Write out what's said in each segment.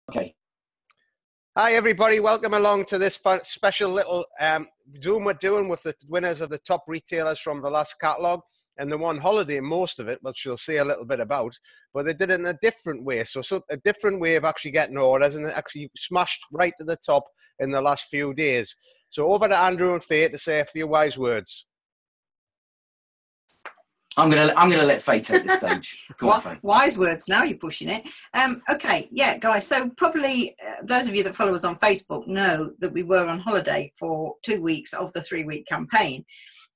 Okay. Hi, everybody. Welcome along to this special little Zoom we're doing with the winners of the top retailers from the last catalogue. And the one holiday, most of it, which you'll see a little bit about, but they did it in a different way. So a different way of actually getting orders, and it actually smashed right to the top in the last few days. So over to Andrew and Faye to say a few wise words. I'm gonna let Faye take the stage. Go on, Faye. Wise words now, you're pushing it. Okay, yeah, guys, so probably those of you that follow us on Facebook know that we were on holiday for 2 weeks of the 3-week campaign.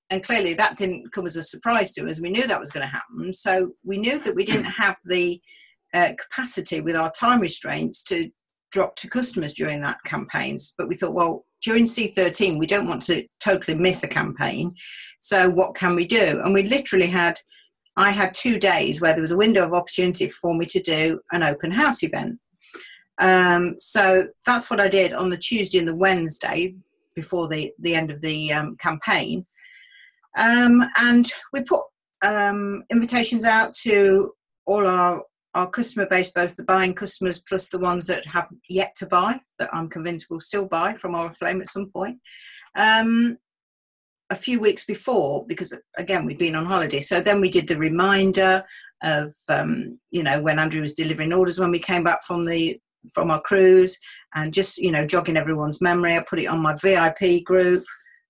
And clearly that didn't come as a surprise to us. We knew that was going to happen. So we knew that we didn't have the capacity with our time restraints to drop to customers during that campaigns. But we thought, well, during C13, we don't want to totally miss a campaign. So what can we do? And we literally I had 2 days where there was a window of opportunity for me to do an open house event. So that's what I did on the Tuesday and the Wednesday before the end of the campaign. And we put invitations out to all our customer base, both the buying customers plus the ones that have yet to buy, that I'm convinced will still buy from oriflame at some point, a few weeks before, because again, we'd been on holiday. So then we did the reminder of, when Andrew was delivering orders when we came back from our cruise, and just, jogging everyone's memory. I put it on my VIP group,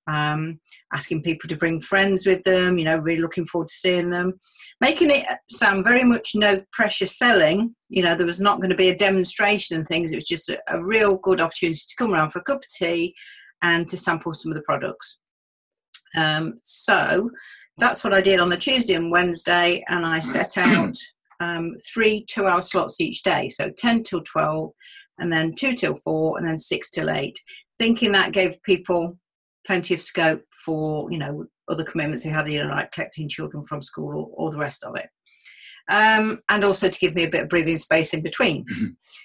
asking people to bring friends with them, really looking forward to seeing them, making it sound very much no pressure selling. There was not going to be a demonstration and things. It was just a real good opportunity to come around for a cup of tea and to sample some of the products. So that's what I did on the Tuesday and Wednesday, and I set out 3 2-hour slots each day, so 10 till 12, and then 2 till 4, and then 6 till 8, thinking that gave people plenty of scope for, other commitments they had, like collecting children from school or the rest of it. And also to give me a bit of breathing space in between,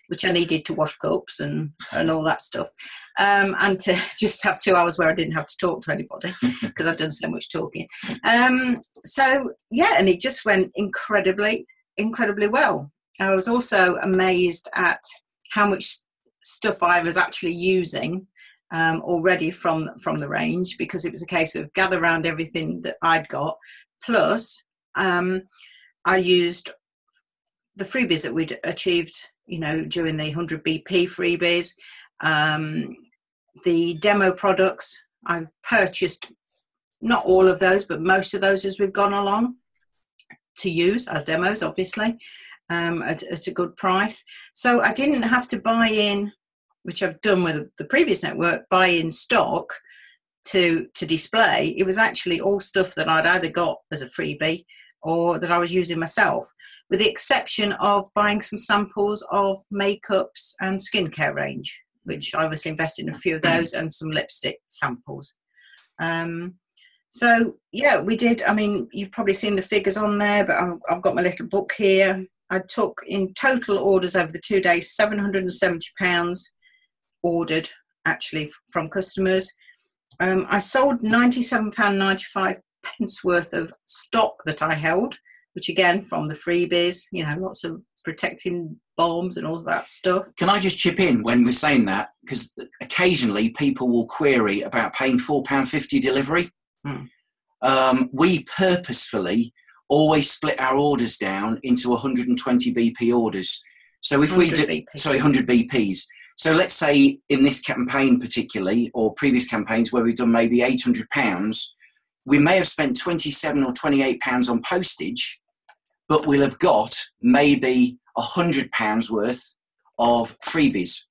which I needed to wash cups and all that stuff. And to just have 2 hours where I didn't have to talk to anybody because I'd done so much talking. So, yeah, and it just went incredibly, incredibly well. I was also amazed at how much stuff I was actually using already from the range, because it was a case of gather around everything that I'd got, plus I used the freebies that we'd achieved, during the 100 BP freebies, the demo products. I've purchased not all of those, but most of those as we've gone along to use as demos, obviously, at a good price. So I didn't have to buy in, which I've done with the previous network, buy in stock to display. It was actually all stuff that I'd either got as a freebie or that I was using myself, with the exception of buying some samples of makeups and skincare range, which I was invested in a few of those, and some lipstick samples. So yeah, we did. I mean, you've probably seen the figures on there, but I've got my little book here. I took in total orders over the 2 days, £770 ordered actually from customers. I sold £97.95 worth of stock that I held, which again from the freebies, lots of protecting bombs and all that stuff. Can I just chip in when we're saying that, because occasionally people will query about paying £4.50 delivery. We purposefully always split our orders down into 120 BP orders. So if we do, BP. 100 BPs. So let's say in this campaign particularly, or previous campaigns where we've done maybe £800, we may have spent £27 or £28 on postage, but we'll have got maybe £100 worth of freebies.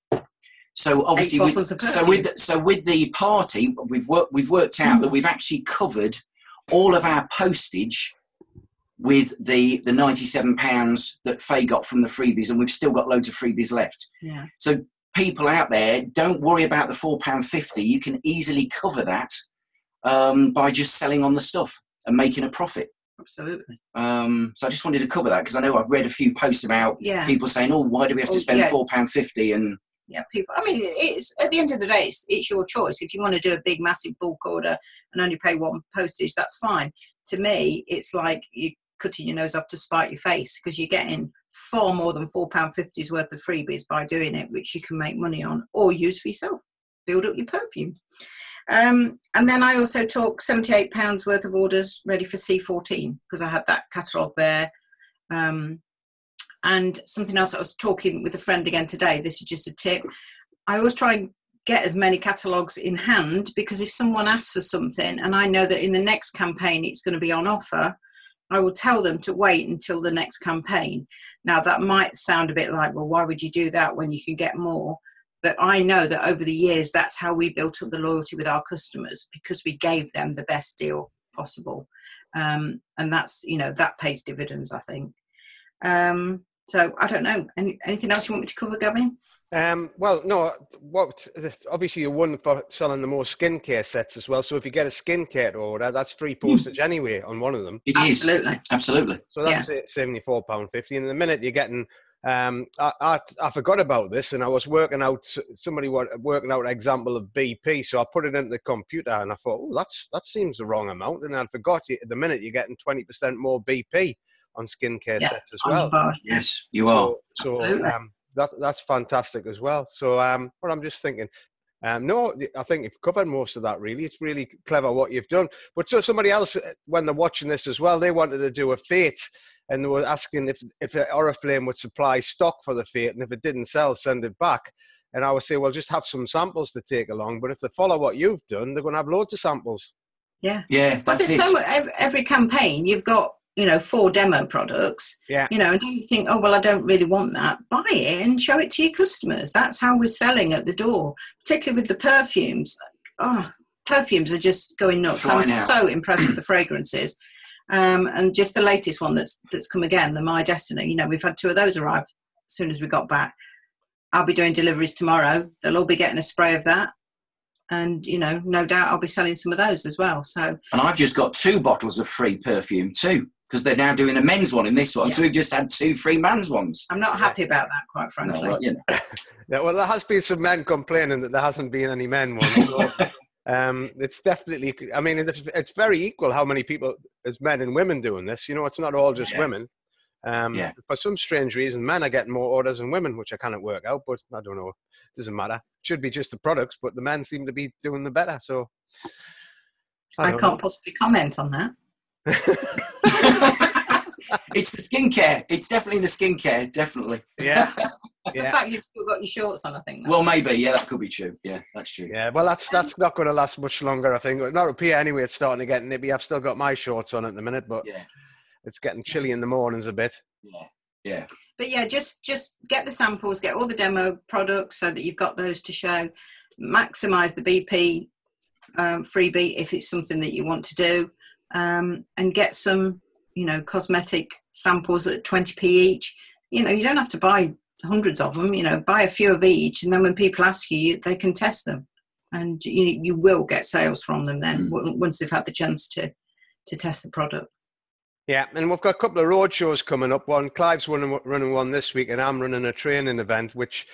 So obviously, with the party, we've worked out that we've actually covered all of our postage with the £97 that Faye got from the freebies, and we've still got loads of freebies left. Yeah. So people out there, don't worry about the £4.50. You can easily cover that by just selling on the stuff and making a profit. Absolutely. So I just wanted to cover that, because I know I've read a few posts about people saying, "Oh, why do we have to spend £4.50?" And people. I mean, it's at the end of the day, it's your choice. If you want to do a big, massive bulk order and only pay one postage, that's fine. To me, it's like you cutting your nose off to spite your face, because you're getting far more than £4.50's worth of freebies by doing it, which you can make money on or use for yourself. Build up your perfume. And then I also took £78 worth of orders ready for C14 because I had that catalogue there. And something else, I was talking with a friend again today. This is just a tip. I always try and get as many catalogues in hand, because if someone asks for something and I know that in the next campaign it's going to be on offer, I will tell them to wait until the next campaign. Now, that might sound a bit like, well, why would you do that when you can get more? But I know that over the years, that's how we built up the loyalty with our customers, because we gave them the best deal possible. And that's, that pays dividends, I think. So I don't know. Anything else you want me to cover, Gavin? Well, no. Obviously, you won for selling the more skincare sets as well. So if you get a skincare order, that's free postage anyway on one of them. It is. Absolutely. So that's £74.50. And the minute you're getting, I forgot about this, and I was working out. Somebody was working out an example of BP, so I put it into the computer, and I thought, oh, that seems the wrong amount, and I forgot. The minute you're getting 20% more BP on skincare sets as well. Yes, you are. So that's fantastic as well. So what I'm just thinking, no, I think you've covered most of that, really. It's really clever what you've done. But so somebody else, when they're watching this as well, they wanted to do a fate, and they were asking if Oriflame would supply stock for the fate, and if it didn't sell, send it back. And I would say, well, just have some samples to take along. But if they follow what you've done, they're going to have loads of samples. Yeah. Yeah, that's it. So every campaign, you've got 4 demo products, and don't you think, oh, well, I don't really want that. Buy it and show it to your customers. That's how we're selling at the door, particularly with the perfumes. Oh, perfumes are just going nuts. I'm so impressed with the fragrances. And just the latest one that's come again, the My Destiny, we've had 2 of those arrive as soon as we got back. I'll be doing deliveries tomorrow. They'll all be getting a spray of that. And, no doubt I'll be selling some of those as well. So, and I've just got 2 bottles of free perfume too, because they're now doing a men's one in this one. Yeah. So we've just had 2 free men's ones. I'm not happy about that, quite frankly. No, well, Yeah, well, there has been some men complaining that there hasn't been any men ones. So, it's definitely, I mean, it's very equal how many people as men and women doing this. It's not all just women. For some strange reason, men are getting more orders than women, which I cannot work out, but I don't know. It doesn't matter. It should be just the products, but the men seem to be doing the better. So I can't possibly comment on that. It's the skincare. It's definitely the skincare. Definitely. Yeah. The fact you've still got your shorts on, I think. Well, maybe. Yeah, that could be true. Yeah, that's true. Yeah, well, that's not going to last much longer, I think. Not up here anyway. It's starting to get nippy. I've still got my shorts on at the minute, but it's getting chilly in the mornings a bit. Yeah. But yeah, just get the samples, get all the demo products so that you've got those to show. Maximise the BP freebie if it's something that you want to do, and get some, cosmetic samples at 20p each. You don't have to buy hundreds of them. Buy a few of each, and then when people ask you, they can test them, and you will get sales from them then once they've had the chance to test the product. Yeah, and we've got a couple of road shows coming up. Clive's running one this week, and I'm running a training event, which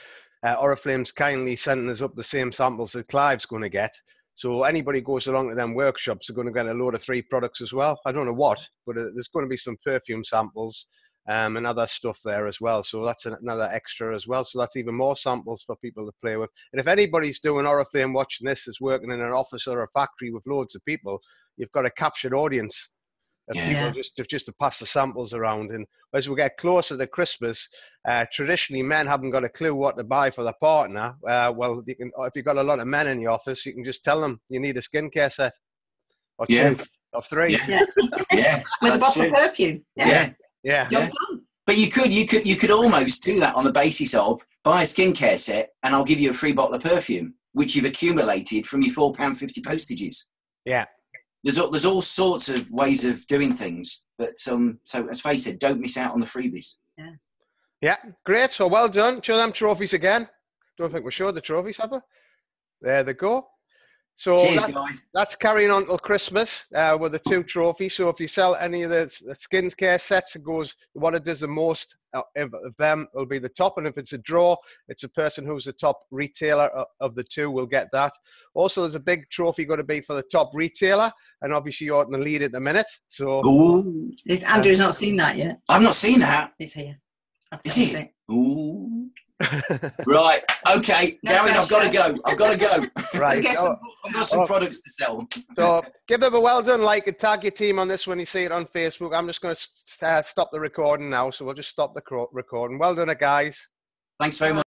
Oriflame's kindly sending us up the same samples that Clive's going to get. So anybody goes along to them workshops are going to get a load of free products as well. I don't know what, but there's going to be some perfume samples and other stuff there as well. So that's another extra as well. So that's even more samples for people to play with. And if anybody's doing Oriflame watching this is working in an office or a factory with loads of people, you've got a captured audience of people just to pass the samples around. And as we get closer to Christmas, traditionally men haven't got a clue what to buy for their partner. Well, if you've got a lot of men in the office, you can just tell them you need a skincare set or 2 or 3. With a bottle of perfume. Yeah. But you could almost do that on the basis of buy a skincare set and I'll give you a free bottle of perfume, which you've accumulated from your £4.50 postages. Yeah. There's all sorts of ways of doing things, but so as Faye said, don't miss out on the freebies. Yeah, great. So well done. Show them trophies again. Don't think we showed the trophies, have we? There they go. So cheers, guys. That's carrying on till Christmas with the 2 trophies. So if you sell any of the skincare sets, it goes what it does the most of them will be the top. And if it's a draw, it's a person who's the top retailer of the 2 will get that. Also, there's a big trophy going to be for the top retailer. And obviously, you're in the lead at the minute. So Andrew's not seen that yet. I've not seen that. It's here. Is it? Ooh. Right. Okay. No Gavin, I've got to pressure. go. I've got to go. Right. I've got some products to sell. So give them a well done like and tag your team on this when you see it on Facebook. I'm just going to stop the recording now. So we'll just stop the recording. Well done, guys. Thanks very much.